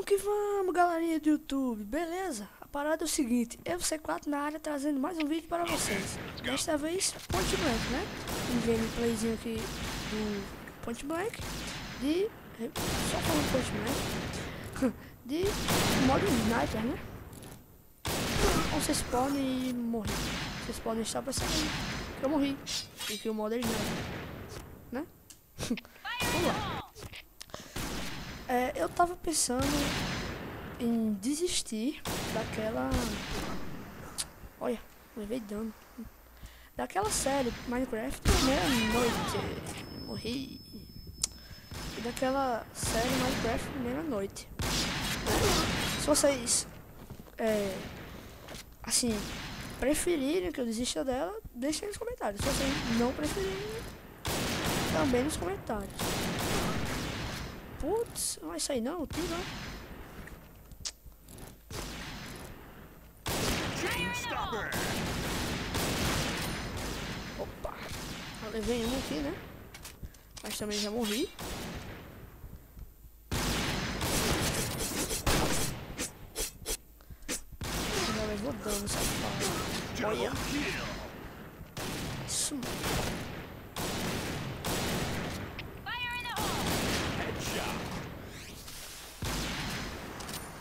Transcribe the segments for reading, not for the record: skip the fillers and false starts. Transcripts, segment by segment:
que vamos, galerinha do YouTube, beleza? A parada é o seguinte, eu, C4 na área, trazendo mais um vídeo para vocês. Desta vez, Point Blank, né? Um gameplayzinho aqui do Point Blank, só falando Point Blank, de modo Sniper, né? Então vocês podem morrer, vocês podem estar percebendo que eu morri, e que o modo é Sniper, né? Vamos lá. Eu tava pensando em desistir daquela... Olha, levei dano. Daquela série Minecraft Meia-Noite. Morri. E daquela série Minecraft Meia-Noite. Se vocês, assim, preferirem que eu desista dela, deixem aí nos comentários. Se vocês não preferirem, também nos comentários. Putz, não vai sair não, o tiro, Opa, eu levei um aqui, né? Mas também já morri. Já levou dano, safado. Olha. Isso, mano.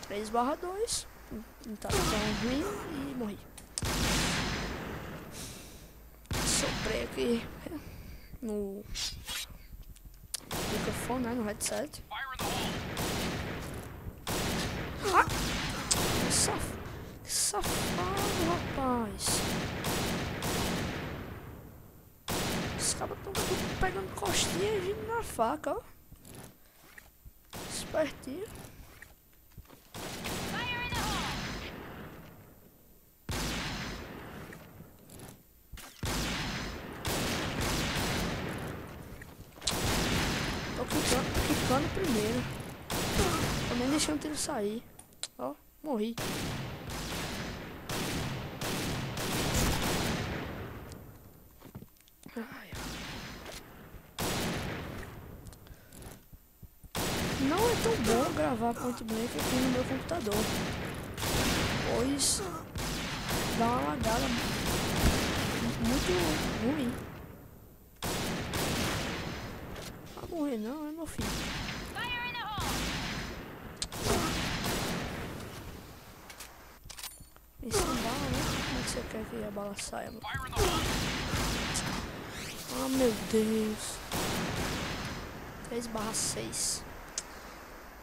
3/2, não tá tão ruim e morri. Soprei aqui no microfone, né, no headset. Ah! Que safado, rapaz. Os cabas estão pegando costinha e vindo na faca, ó. Espertinho. Quicando primeiro. Tô nem deixando ele sair. Ó, morri. Ai. Não é tão bom gravar Point Blank aqui no meu computador, pois dá uma lagada muito ruim. Morrer não, é meu filho. Isso não bala, né? Como é que você quer que a bala saia, mano? Ah, meu Deus. 3/6.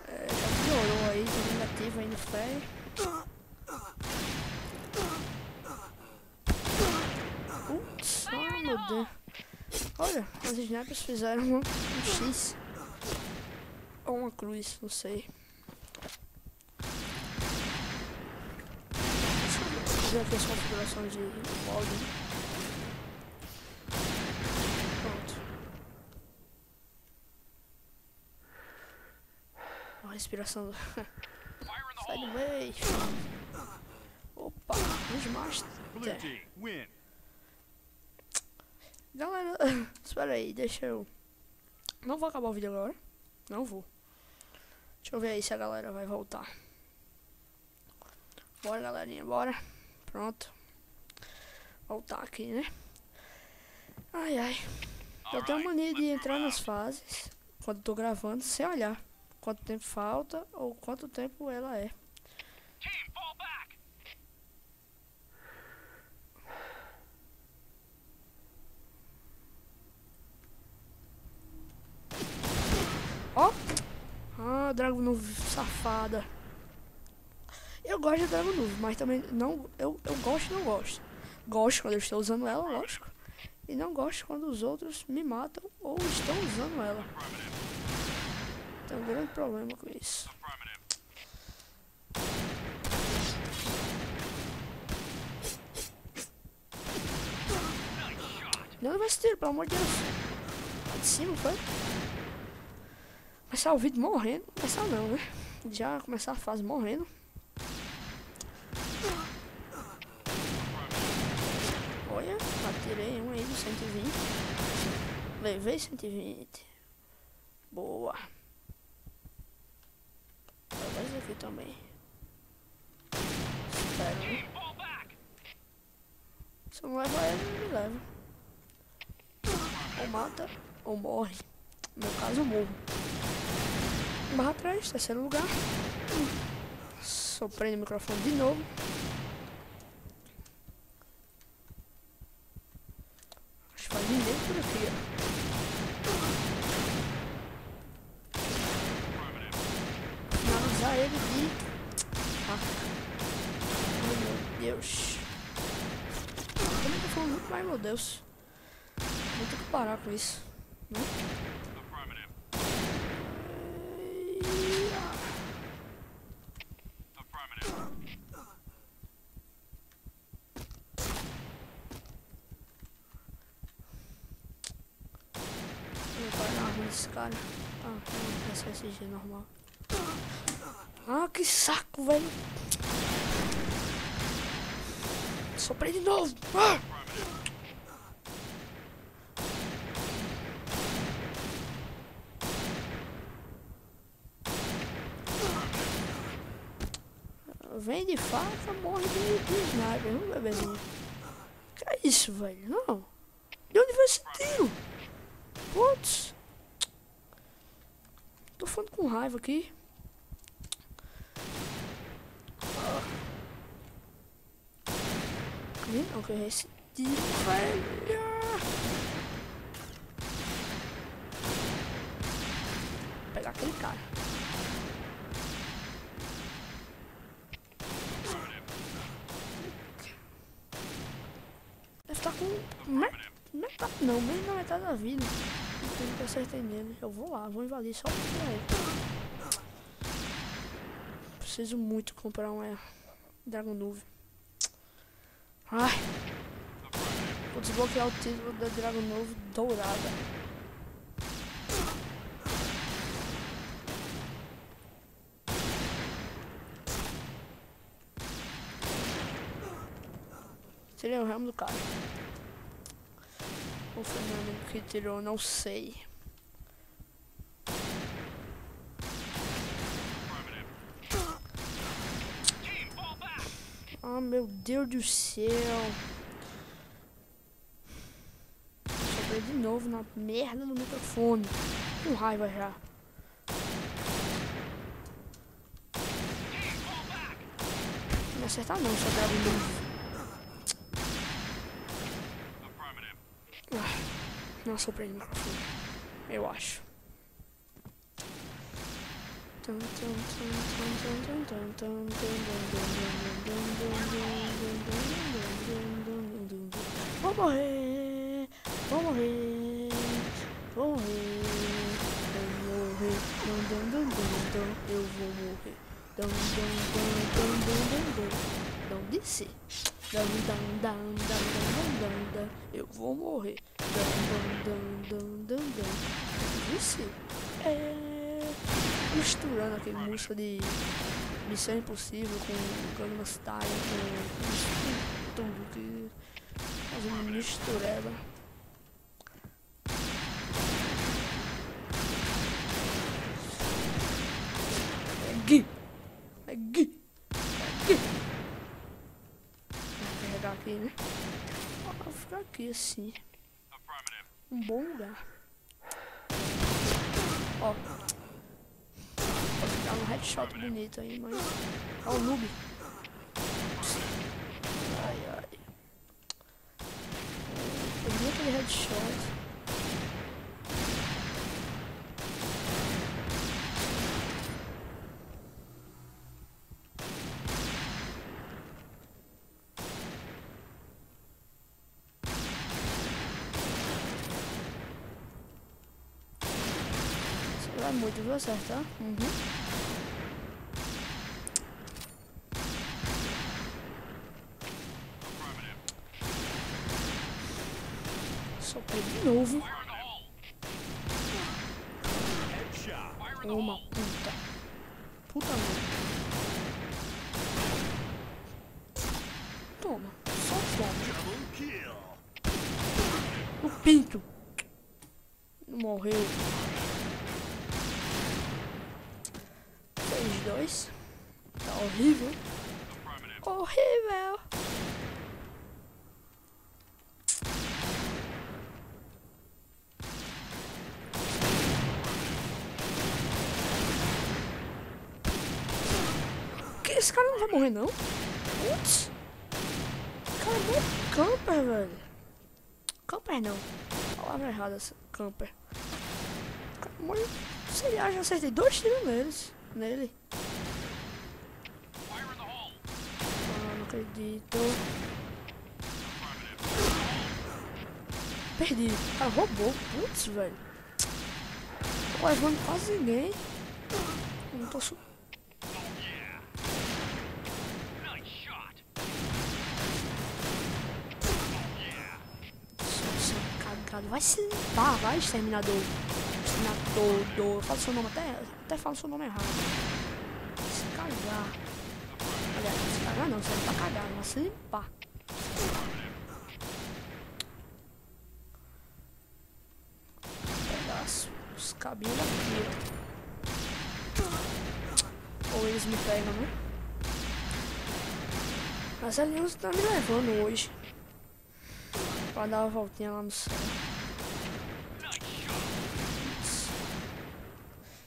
Já piorou aí, tá negativo aí no ferro. Putz, ah, meu Deus. Olha, as snipers fizeram um X ou uma cruz, não sei. Deixa eu ver aqui as configurações de molde. Pronto. A respiração do... Sai do meio. Opa, os master. Galera, espera aí, deixa eu... Não vou acabar o vídeo agora. Não vou. Deixa eu ver aí se a galera vai voltar. Bora, galerinha, bora. Pronto. Voltar aqui, né? Ai, ai. Eu tenho mania de entrar nas fases, quando tô gravando, sem olhar quanto tempo falta ou quanto tempo ela é. Ó! Ah, Dragon Novo safada. Eu gosto de Dragon Novo, mas também não. Eu gosto e não gosto. Gosto quando eu estou usando ela, lógico. E não gosto quando os outros me matam ou estão usando ela. Tem um grande problema com isso. Não leva esse tiro, pelo amor de Deus. Lá de cima, foi? Começar o vídeo morrendo, começar não, né? Já começar a fase morrendo. Olha, atirei um aí do 120. Levei 120. Boa. Agora esse aqui. aqui também. Espero, né? Se eu não levar ele, ele me leva. Ou mata, ou morre. No meu caso, eu morro. Barra 3, terceiro lugar. Soprei no microfone de novo. Acho que vai vir dentro por aqui, ó. Finalizar ele de... Ai, meu Deus. Eu tô falando muito mais, meu Deus. Vou ter que parar com isso, né? Vou parar na arma desse cara. Ah, não, essa é SG normal. Ah, que saco, velho. Soprei de novo. Ah! Vem de faca, morre de sniper, não, bebezinho? Que é isso, velho? Não. De onde vai esse tiro? Putz. Tô falando com raiva aqui. Não, que é esse tiro, velho. Vou pegar aquele cara. Deve estar com metade, não, menos na metade da vida. Não que eu acertei nele. Eu vou lá, vou invadir só pra ele. Preciso muito comprar uma Dragon Nove. Ai. Vou desbloquear o título da Dragon Nove dourada. Tirei o ramo do cara. Ou foi meu amigo que tirou, não sei. Ah, meu Deus do céu. Sobrei de novo na merda do microfone. Com raiva já. Não vai acertar não, só Dragon Nove. Não soprei no microfone, eu acho. Vou morrer, vou morrer, vou morrer, vou morrer, eu vou morrer. Não disse. Eu vou morrer. Disse. Misturando aquele música de Missão Impossível com Gangnam Style, com tudo que faz uma mistureba. É Gui. Vou carregar aqui, né? Vou ficar aqui assim. Um bom lugar. Ó. Pode ficar um headshot bonito aí, mas... Ó o noob. Ai, ai. Perdi aquele headshot. Vai muito, viu? Acertar? Soprei de novo. Uma puta. Puta não. Toma. Só toma. O pinto. Morreu. 6-2. Tá horrível. Horrível. Que esse cara não vai morrer não? Putz. Cara, é um camper, velho. Camper não. Palavra errada, camper. Cara, morreu. Sei lá, já acertei 2 tiros nele. Ah, não acredito. Perdi. O cara roubou. Putz, velho. Tô levando quase ninguém. Não tô su... Cagado. Vai se limpar, vai, exterminador. Exterminador. Eu falo seu nome até falo seu nome errado. Se cagar. Aliás, se cagar não, serve pra cagar, mas se limpar. Os cabinhos daqui. Ou eles me pegam, né? As alianças estão me levando hoje. Pra dar uma voltinha lá no céu.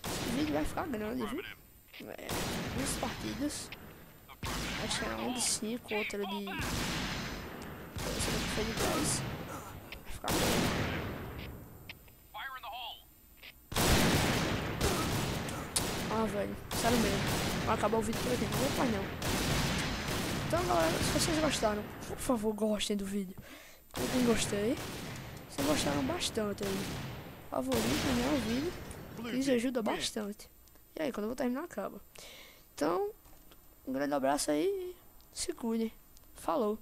Esse vídeo vai ficar grande, viu? É, 2 partidas. Acho que era um de 5, outra de... Essa daqui foi de 10. Vai ficar grande. Ah, velho, sério mesmo. Vai acabar o vídeo por aqui, não vou mais não. Então, galera, se vocês gostaram, por favor, gostem do vídeo. Eu gostei. Vocês gostaram bastante aí. Favorito, né, o vídeo. Isso ajuda bastante. E aí, quando eu vou terminar, acaba. Então, um grande abraço aí e se cuidem. Falou.